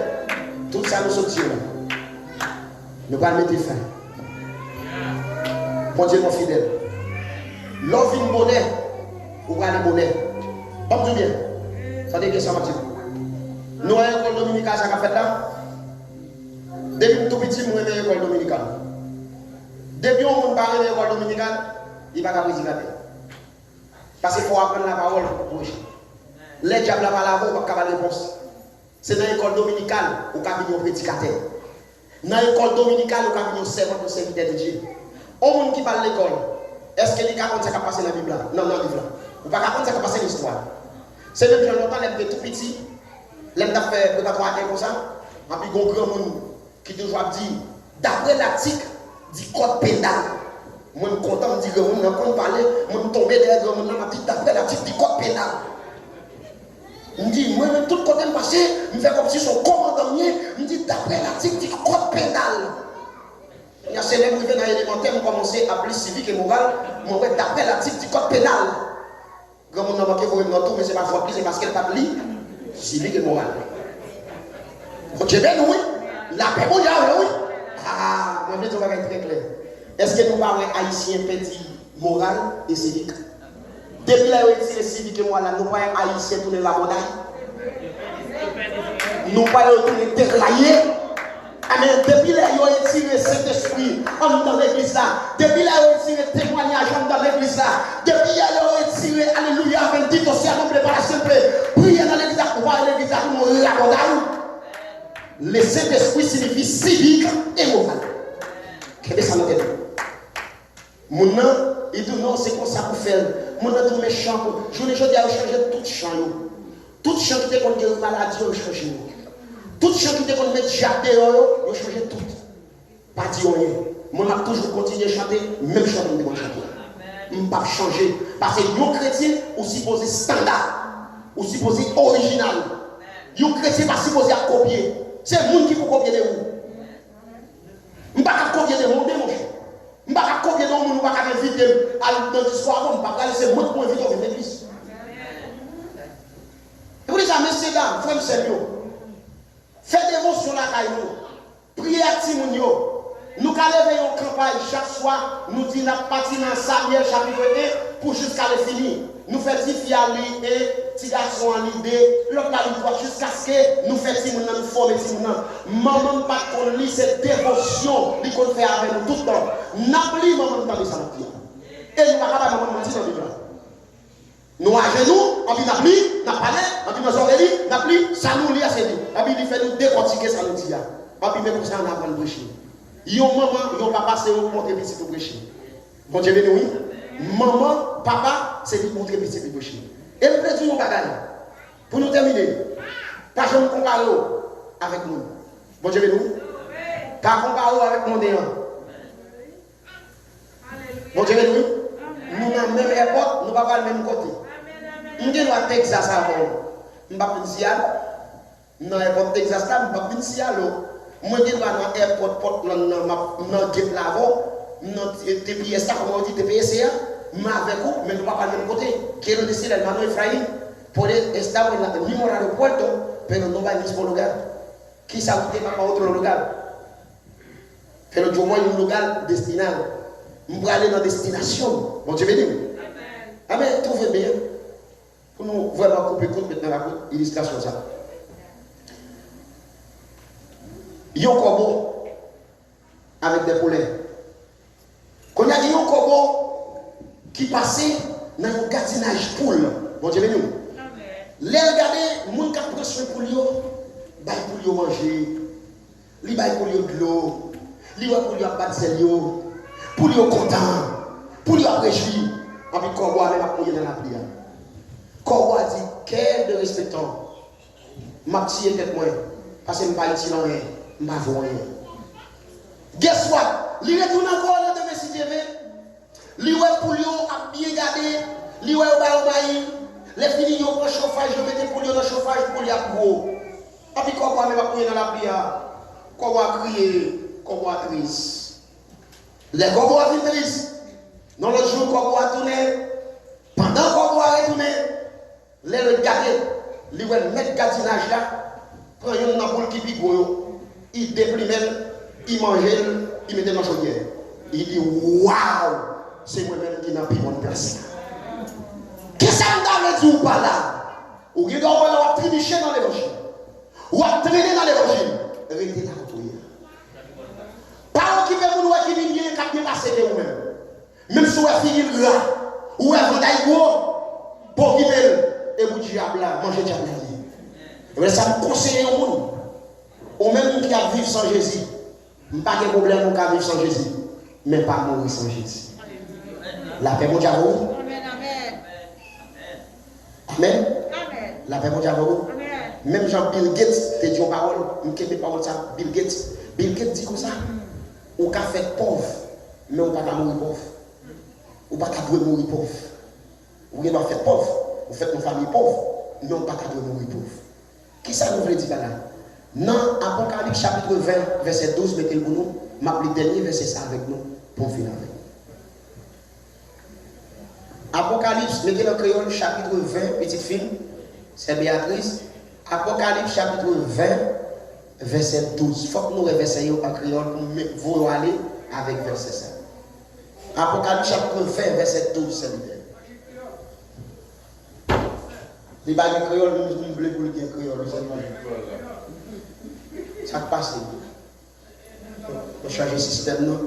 tout ça nous sortit là. Nous allons mettre fin. Mon Dieu, mon fidèle. L'offre une bonnet. Ou aller bonnet. Pas tout bien. Ça dit que ça m'a dit. Nous avons l'école dominicale, ça a fait là. Depuis tout petit, nous avons l'école dominicale. Depuis on parle de l'école dominicale, il ne va pas prédicater. Parce qu'il faut apprendre la parole pour bouger. Les diables ne vont pas avoir la réponse. C'est dans l'école dominicale où il y a un prédicateur. Dans l'école dominicale où il y a un servant de serviteur de Dieu. Au monde qui parle de l'école, est-ce que les gars ont passé dans la Bible là? Non, dans le livre là. Ou pas quand ça a passé l'histoire. C'est même que longtemps, les tout petits, les gens ont fait peut-être comme ça. Et puis, il y a un grand monde qui toujours dit, d'après l'article du code pénal, moi, je suis content de dire que je ne parler, je suis tombé derrière le monde, je dis d'après l'article du code pénal. Je me dis, moi, tout côté me passé, je fais comme si son commandant, je me dis d'après l'article du code pénal. Il y a ces élèves qui viennent dans l'élémentaire, ont commencé à appeler civique et moral, mais d'après l'article du code pénal. Quand on a manqué pour une autre, mais c'est pas faut appeler, c'est parce qu'elle n'a pas lu. civique et morale. Ok, ben oui. La paix mondiale, oui. Ah, moi, je vais dire très clair. Est-ce que nous parlons haïtiens petit moral et civique? Depuis la retiré civique et moral, nous parlons haïtiens tourner la monnaie. Nous parlons tourner déclayer. Amen. Depuis là, ils ont retiré cet esprit dans l'église là. Depuis là, ils ont retiré témoignage dans l'église là. Depuis là, ils ont retiré, alléluia, avec dit aussi à nous préparation, prier dans l'église là, pour voir l'église là, pour nous raconter. Le Saint-Esprit signifie civique et moral. Qu'est-ce que ça nous dit? Mon nom, il dit non, c'est comme ça pour faire. Mon nom est méchant. Je ne dis pas changer tout champ. Tout champ qui est contre une maladie, il change. Tout champ qui est contre mettre jardin, il change tout. Pas dire rien. Moi, je toujours continué à chanter, même chanter, je vais chanter. Je ne vais pas changer. Parce que les chrétiens, sont supposés standard, sont supposés original. Les chrétiens ne sont pas supposés à copier. C'est le monde qui peut copier de vous. Je ne vais pas copier de mon cher. Je ne vais pas copier de mon, je ne vais pas inviter dans l'histoire, je ne vais pas laisser moi pour inviter dans l'église. Et vous dites, messieurs, dames, frères, sérieux. Faites dévotion la caillou. Priez à Timonio. Nous allons lever une campagne chaque soir. Nous disons, nous partons dans Samuel chapitre 1 pour jusqu'à le finir. Nous faisons des filles à l'idée, des garçons à l'idée, l'autre à l'idée, jusqu'à ce que nous fassions nous former. Maman, pas qu'on lit cette dévotion, qu'on fait avec nous tout le temps. N'oublie maman dans les salons. Et nous ne pouvons pas maman mentir dans les gens. Nous à genoux, on dit n'oublie, n'a pas l'air, on dit nos oreilles, n'oublie, ça nous lit à ce dit. On dit fait nous décortiquer ça nous dit. On dit même pour ça on apprend à prêcher. Yon maman, yon papa, c'est vous montrer petit pour prêcher. Bon Dieu béni, oui. Maman, papa, c'est lui montrer petit pour prêcher. Et nous faisons une bagaille. Pour nous terminer, pas je me compare avec nous. Bon Dieu béni, oui. Pas comparer avec mon déant. Bon Dieu béni, oui. Nous dans la même époque, nous ne pas le même côté. Nous sommes à Texas avant. Nous ne sommes pas dans l'époque Texas, nous ne sommes pas moi, je suis dans l'airport, dans le gate là-bas, dans TPS, comme on dit, TPS, avec vous, mais nous ne pas le même côté. Qui est le décès de Manuel Efraïm, pour estar en el mismo aeropuerto, pero no va al mismo lugar. Quizá usted va para otro lugar. Pero yo voy a un lugar destinado. Je vais aller dans la destination. Bon Dieu béni. Amen. Trouvez bien. Pour nous vraiment couper compte maintenant la illustration ça. Yon corbeau avec des poulets. Quand il y a un corbeau qui passait dans un gardinage poule, bon Dieu béni. Les regarder, moun qui prend soin pour lui, bail pour lui manger, li bail pour lui de l'eau, li va pour lui abattre yo, pour lui content, pour lui réjouir. Et puis corbeau a même appuyé dans la prière. Corbeau a dit quel de respectant, m'a tiré tête moi, parce que je ne pas ici dans rien. Ma voix. Guess what? Li retourne encore dans le CGV. Li ouais pour lui a bien gardé. Li ouais au bail. Les filles ont pris chauffage, je mettais pour lui dans le chauffage pour lui à gros. Et puis comment on va prier dans la prière? Comment on crier? Comment on triste? Les comment on triste? Dans le jour comment on tourné. Pendant comment on retourné. Les regarder. Li ouais mettre gardinage là. Prend une napoule qui pique gros. Il déprimait, il mangeait, il mettait dans la chaudière. Il dit waouh, c'est moi-même qui n'ai plus mon personne. Qu'est-ce que ça me dit ou pas là? Ou qui doit avoir triché dans l'évangile, ou à traîner dans l'évangile, restez là pour toi. Pas qui fait vous qui dit bien quand bien passé de vous-même. Même si vous avez fini là, ou vous avez vendu gros, pour qui et vous diable là, mangez diable là. Mais ça me conseille au monde. Ou même qui a vivre sans Jésus, pas de problème pour vivre sans Jésus, mais pas mourir sans Jésus. La paix mon diable. Amen. Amen. La paix mon diable. Même Jean Bill Gates te dit une parole, je ne parole ça. Bill Gates dit comme ça. Ou qu'a fait pauvre, mais on ne peut pas mourir pauvre. Ou pas qu'à mourir pauvre. Ou bien faire pauvre, vous faites une famille pauvre, mais on ne peut pas mourir pauvre. Qui ça nous veut dire là? Dans Apocalypse chapitre 20, verset 12, mettez-le pour nous. Ma le dernier verset ça avec nous pour finir avec. Apocalypse, mettez le créole chapitre 20, petite fille, c'est Béatrice. Apocalypse chapitre 20, verset 12. Il faut que nous reversions en créole pour vous aller avec verset 5. Apocalypse chapitre 20, verset 12, c'est l'idée. Les balles de créole, nous voulons pour le créole. Ça passe. On change le système, non?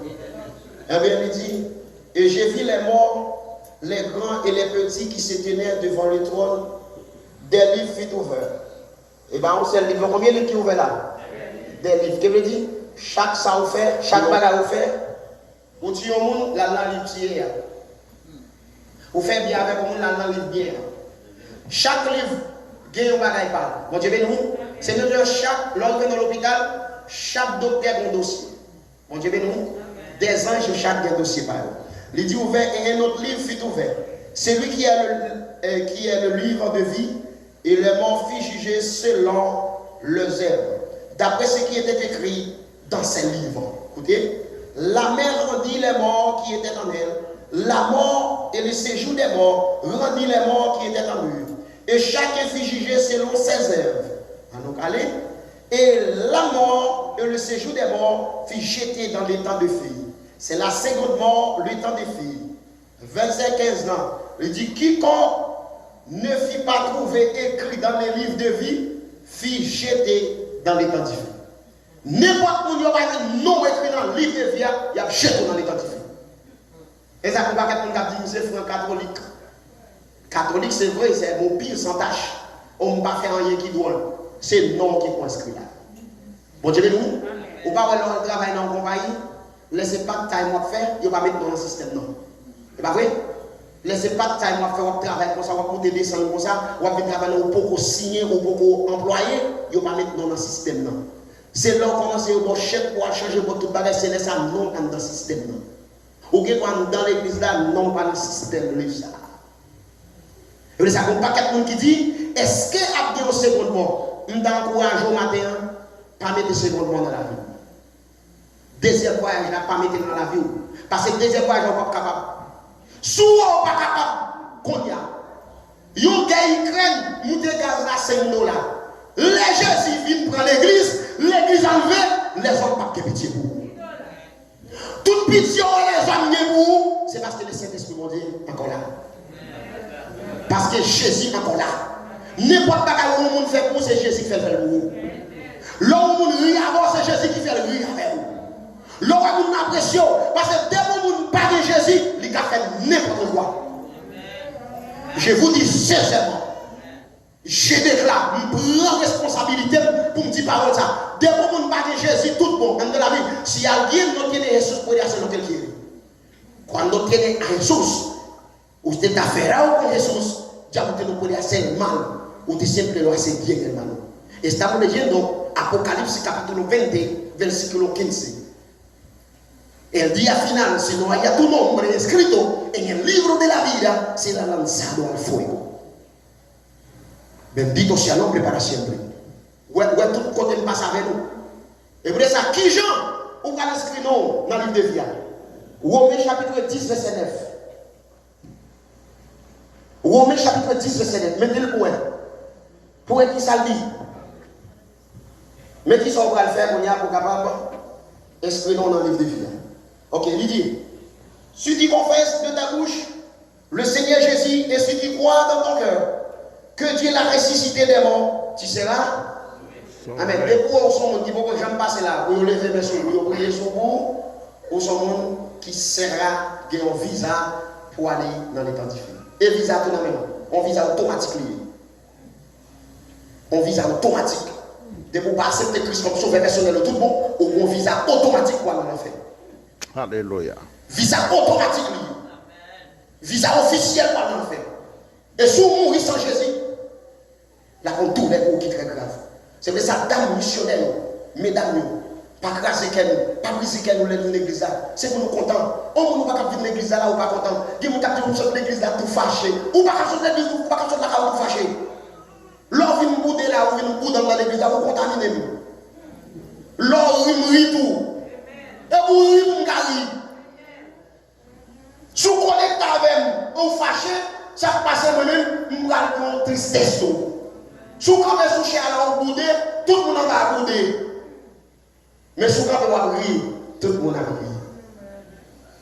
Eh bien, il dit, et j'ai vu les morts, les grands et les petits qui se tenaient devant le trône, des livres furent ouverts. Et bien, on sait le livre. Combien de livres qui ouverts là? Des livres. Qu'est-ce que veut dire? Chaque ça offert, chaque bagarre offert. Ou tu as un monde, là, dans livre tiers. Ou fait bien avec un monde, là, dans livre bien. Chaque livre, il y a un bagage parle. Bon Dieu béni nous. C'est notre chaque, lorsque dans l'hôpital, chaque docteur a un dossier. Bon Dieu béni nous. Des anges, chaque a un dossier par eux. Il dit ouvert et un autre livre fut ouvert. C'est lui qui est le livre de vie et les morts furent jugés selon leurs œuvres. D'après ce qui était écrit dans ces livres. Écoutez, la mer rendit les morts qui étaient en elle. La mort et le séjour des morts rendit les morts qui étaient en eux. Et chacun fut jugé selon ses œuvres. Et la mort et le séjour des morts fut jeté dans l'étang de feu. C'est la seconde mort, l'étang de feu. Verset 15 ans. Il dit, quiconque ne fit pas trouver écrit dans les livres de vie, fut jeté dans l'étang de feu. N'importe où il y a un nom écrit dans le livre de vie, il y a jeté dans l'étang de feu. Et ça ne peut pas être un c'est frère catholique. Catholique, c'est vrai, c'est mon pire sans tâche. On ne peut pas faire rien qui doit. C'est le nom qui est inscrit là. Bon Dieu, nous, on ne peut pas travailler dans la compagnie, laissez pas de taille moi faire, il ne va pas mettre dans le système. Non. C'est pas vrai? Laissez pas de taille moi faire, on va travailler comme ça, on va coûter des comme ça, on va travailler, on peut signer, on peut employer, il ne va pas mettre dans le système. Non. C'est là qu'on commence à chèque pour changer pour tout le bagage, c'est ça, non, dans le système. Non. Ou bien dans l'église là, non, pas dans le système. Et ça, il y a pas quelqu'un qui dit, est-ce qu'il y a un second mort? Je t'encourage au matin, pas mettre second mort dans la vie. Deuxième voyage, je ne pas mettre dans la vie. Parce que deuxième voyage, on n'est pas capable. Si on n'est pas capable, qu'on y a. Yon gars Ukraine, nous dégagons la 5 $. Les Jésus viennent prendre l'église enlevée, les autres pas de pitié pour vous. Toute pitié, les hommes pour vous, c'est parce que le Saint-Esprit m'a dit encore là. Parce que Jésus est encore là. N'importe quoi que le monde fait pour, c'est Jésus qui fait le pour vous. L'homme qui rit avant, c'est Jésus qui fait le rire avec vous. L'homme qui a pression, parce que dès que vous ne parlez de Jésus, il a fait n'importe quoi. Je vous dis sincèrement, je déclare, je prends responsabilité pour me dire parole ça. Dès que vous ne parlez de Jésus, tout bon, dans la vie, si alguien ne tiene Jésus, pour dire c'est lequel qui est. Quand on tiene a Jésus, usted está aferrado con Jesús, ya usted no puede hacer mal, usted siempre lo hace bien, hermano. Estamos leyendo Apocalipsis capítulo 20, versículo 15. El día final, si no haya tu nombre escrito en el libro de la vida, será lanzado al fuego. Bendito sea el nombre para siempre. Où est tout côté de passe avec nous? Et pour ça, qui Jean, on va l'inscrire dans le livre de vie. Romains chapitre 10, verset 9. Romains chapitre 10, verset 9. Mettez le point. Pour être qui ça le dit? Mais qui sont va le faire pour être capable d'inscrire dans le livre de vie. Ok, il dit, si tu confesses de ta bouche le Seigneur Jésus et si tu crois dans ton cœur que Dieu l'a ressuscité des morts, tu seras. Amen. Et pour eux, sont qui vont que j'aime passer là, vous levez mes sous, vous priez sur vous, ou sont monde qui sera un visa pour aller dans l'état différent. Et visa tout la même, on visa automatique lié. On visa automatique. De pour pas accepter Christ comme sauveur personnel tout bon, ou on visa automatique pour aller en enfer. Alléluia. Visa automatique lié. Visa officiel pour aller en enfer. Et si on mourit sans Jésus, là on tourne pour qui est très grave. C'est pour ça, dame missionnaire, mesdames, pas craser qu'elle, pas briser qu'elle nous lève l'église là. C'est pour nous contents. On ne peut pas venir l'église là ou pas content. Il y a des gens qui sont l'église là tout fâché. Ou pas sortir l'église ou pas sortir là tout fâché. L'or vient nous bouder là ou vient nous bouder dans l'église là ou contaminer nous. L'or vient rit tout. Et vous rit pour gagner. Si vous connectez avec nous, on fâché, ça passe moi-même, nous allons tristesse. Si vous avez souché à l'embouder, tout le monde va bouder. Mais si vous avez rire, tout le monde va rire.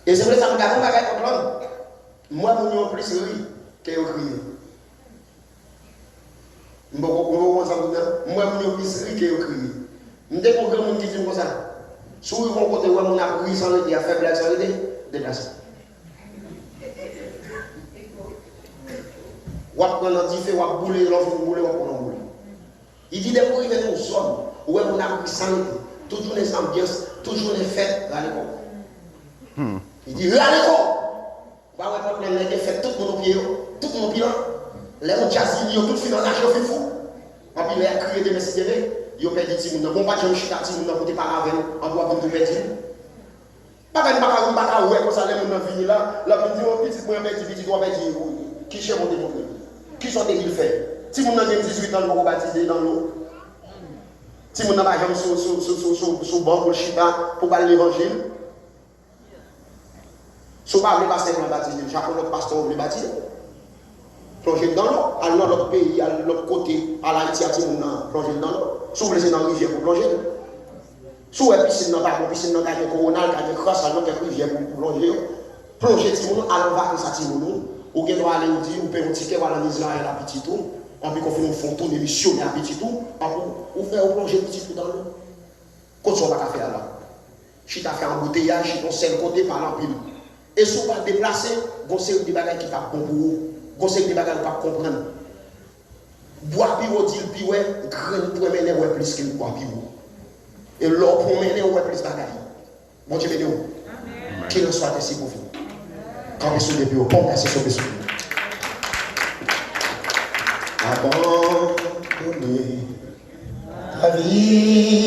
Et c'est vrai que ça me garde un bagage contre l'homme. Moi, je suis plus rire que je crie. Moi, je suis plus rire que je crie. Je suis un grand monde qui dit comme ça. Si vous avez un côté où on a pris sans le dire, faible sans le dire, déplacez. Ou à prendre un diffé, ou à bouler, l'enfant bouler, ou à prendre un bouler. Il dit des fois, il y a une zone où on a pris sans le dire, toujours les ambiances, toujours les fêtes, là, l'école. Il dit, là, l'école. Bah, on va les fêtes, tout mon pied, tout mon pied, les gens jazzini, tout fini dans la chef, il faut. Et puis, il a crié de mes CTV, il a perdu Timoun. Bon, pas de gens chita Timoun, côté par avec nous, en doit comme tout perdu. Pas de pas ouais, comme ça, les gens viennent là, la petite, petit, moi, petit, doit perdre. Qui cherche mon démon? Qui sont des îles faits? Si vous avez 18 ans, vous baptisez dans l'eau. Si vous n'avez pas jamais sur banc pour le chita, pour parler l'évangile. Si vous parlez pasteur pour baptiser, chaque notre pasteur vous le baptiser. Plongez dans l'eau, à l'autre pays, à l'autre côté, à l'Haïti, à Timouna, plongez dans l'eau. Si vous laissez dans la rivière pour plonger. Si vous avez piscine dans la piscine, dans la corona, dans la crasse, dans la rivière pour plonger. Plongez Timouna, à l'envers à Timouna. Ou bien doit aller nous dire, ou payer un ticket, voilà, en Israël à petit tour, et puis qu'on fait un fond de missionnaire à petit tour, ou faire un plonger petit tour dans l'eau. Qu'est-ce qu'on va faire là? Si tu as fait un embouteillage, si tu as seul côté par l'empile. Et si on va déplacer, on sait des bagages qui ne sont pas bons pour vous, on sait des bagages qui ne sont pas comprendre. Boire puis on dit, puis ouais, grain pour mener ouais plus que boire puis et l'or pour mener ouais plus de bagages. Bon Dieu béni. Qu'il en soit ainsi pour vous. Quand vous soulevez, vous pouvez passer sur le souffle. Abandonner ta vie.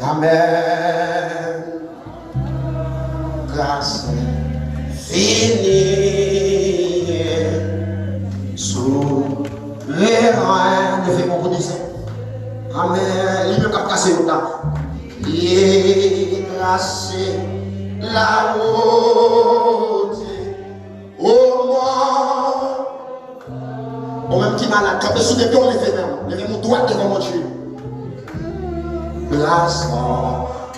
Amen. Grâce finie. Souverain. Ne fais mon connaissance. Amen. Il me cap casser le temps. Grâce la route au monde. Au même qui malade, quand sous des pieds, on lève mon doigt devant mon Dieu. Grâce en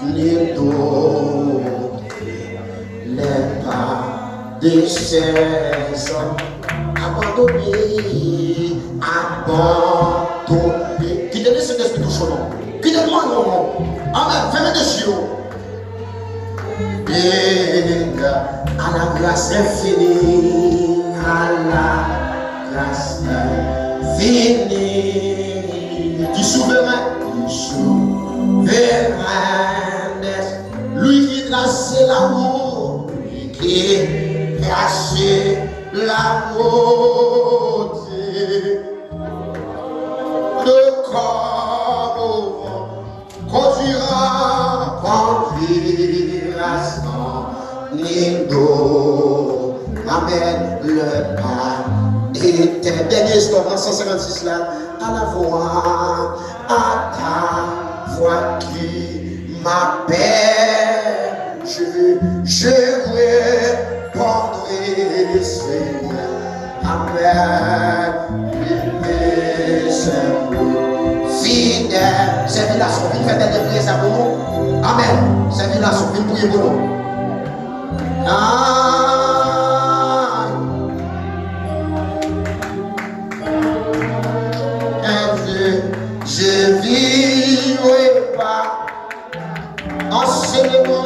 l'eau, les pas de ses abandonnés, abandonnés. Qui te laisse cet esprit tout chaud, qui te demande mon nom. Amen, fais-moi de chiot. À la grâce infinie, à la grâce infinie, du souverain, lui qui traçait l'amour, lui qui traçait l'amour, le corps au vent conduira sans Nido. Amen. Le pas était dernier histoire dans 156 là. À la voix, à ta voix qui m'appelle, je répondrai, Seigneur. Amen. Fidèle, c'est là son vie, fait des prières pour nous. Amen. C'est là son vie, priez pour nous. Je vivrai pas en célébrant,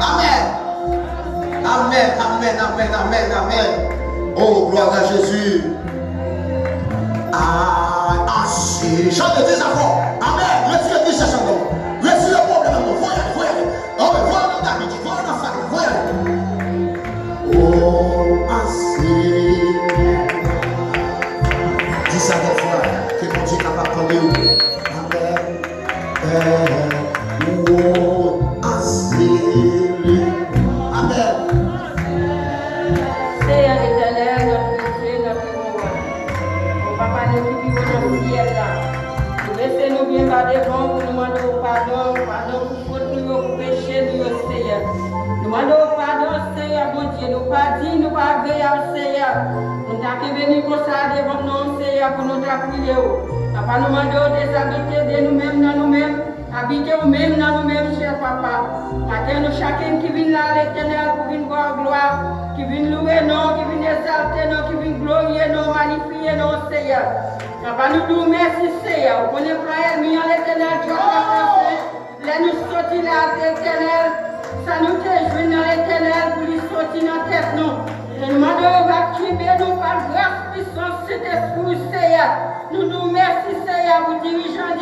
Amen. Amen, amen, amen, amen, amen. Oh, gloire à Jésus. Chantez des enfants. Amen. Retirez des chansons. Retirez le problème. Voyez. Voyez notre amitié. Voyez notre famille. Voyez. Oh, ainsi. Dis ça des fois. Que mon Dieu n'a pas parlé. Amen. Oh, ainsi. Amen. C'est à l'éternel, notre Dieu, notre roi. Mon papa nous qui vivons dans le ciel là. Laissez-nous bien par devant pour nous demander pardon pour faute nous, pour péché nous, Seigneur. Nous demandons pardon, Seigneur, mon Dieu. Nous pas dit, nous pas agréable, Seigneur. Nous t'avons venu comme ça devant nous, Seigneur, pour nous prier. Papa, nous demandons des habiter de nous-mêmes dans nous-mêmes. Habiter nous-mêmes dans nous-mêmes, cher papa. Matin, nous chacun qui vient là, l'éternel, pour venir voir gloire, qui vient louer nous, qui vient exalter nous, qui vient glorifier nous, magnifier nous, Seigneur. Papa, nous disons merci, Seigneur. Vous connaissez frère, mis en l'éternel, Dieu a passé. Là, nous sortis là, l'éternel. Ça nous réjouit dans l'éternel pour lui sortir dans la tête, nous. Nous demandons à crier nous par grâce, puissance, cet esprit, Seigneur. Nous nous merci, Seigneur, pour dirigeants,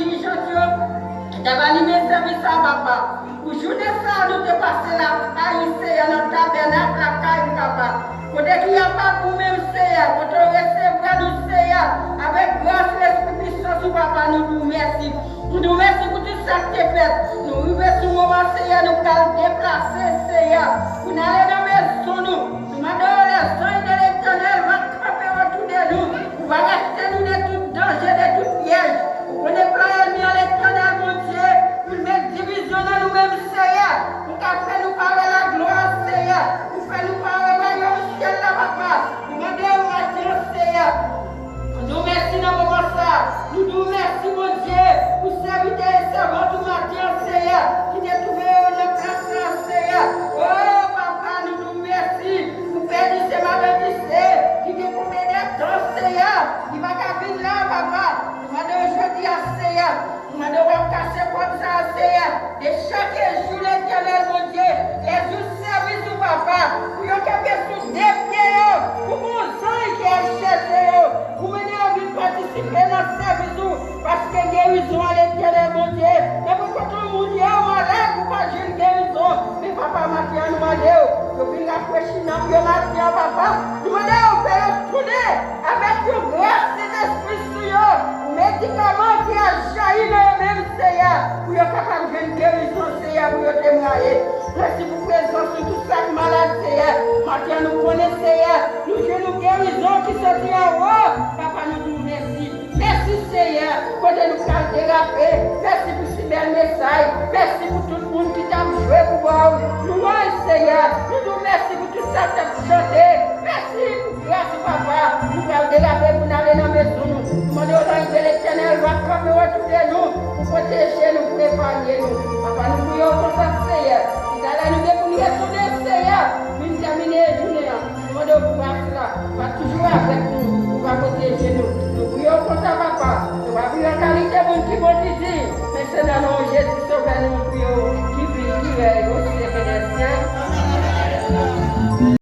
d'avoir animé service à papa. Pour journée ça, nous te passer la caille, Seigneur, dans le tabernacle, la caille, papa. Pour qu'il n'y a pas pour même, Seigneur, pour te recevoir, nous, Seigneur, avec grâce, l'esprit, puissance, papa, nous nous merci. Nous nous merci pour tout ça que tu fait. Nous remercions au moment, Seigneur, nous allons déplacer, Seigneur. Pour aller dans la maison, nous. Nous demandons les soins de l'éternel, va camper autour de nous. Pour va rester nous de tout danger, de tout piège. Pour ne pas aller à l'éternel, mon Dieu. Pour mettre division dans nous-mêmes, Seigneur. Pour faire nous parler la gloire, Seigneur. Pour faire nous parler le ciel, là, papa. Nous demandons à Dieu, Seieur. Nous merci dans le moment ça. Nous nous merci, mon Dieu, pour servir et servir tout matin, Seigneur, qui t'a trouvé le place là, Seigneur. Oh, papa, nous nous merci pour faire du sémalédicé, qui t'a trouvé des temps, Seigneur. Il va venir là, papa. Nous m'avons aujourd'hui à Seigneur. Nous m'avons cassé comme ça, Seigneur. De chaque jour, l'éternel, mon Dieu, les jours service du papa, pour y occuper sous des pieds, pour mon sang qui est cherché, pour mener participer dans ce service parce que guérison à l'éternel, mon Dieu. Mais pourquoi tout le monde est malade pour pas jouer une guérison? Mais papa, Mathieu, nous demandons, je viens rafraîchir dans le Mathieu, papa. Nous demandons, on fait tourner avec une grâce et l'esprit sur eux. Médicaments qui a jailli dans le même Seigneur. Pour être capable de faire une guérison, Seigneur, pour être témoigner. Merci pour présence sur tout ça malade, Seigneur. Mathieu, nous connaissons, Seigneur. Nous jouons une guérison qui se tient en haut. Papa, nous disons merci. Merci, Seigneur, pour nous faire déraper. Merci pour ce bel message. Merci pour tout le monde qui t'a joué pour voir. Nous, Seigneur, nous nous merci pour tout ça que tu as chanté. Merci pour grâce, papa. Nous faire déraper pour aller dans la maison. Nous demandons de l'éternel, va camper autour de nous, pour protéger nous, pour épargner nous. Papa, nous prions pour ça, Seigneur. Nous allons nous débrouiller sur les Seigneur. Nous terminer la journée. Nous demandons pour cela. Va toujours avec nous, pour protéger nous. Nous prions pour ça, papa. Nous va prier en qualité de qui vont dire. Mais c'est dans le nom de Jésus, sauveur, nous prions. Qui vit, qui règne.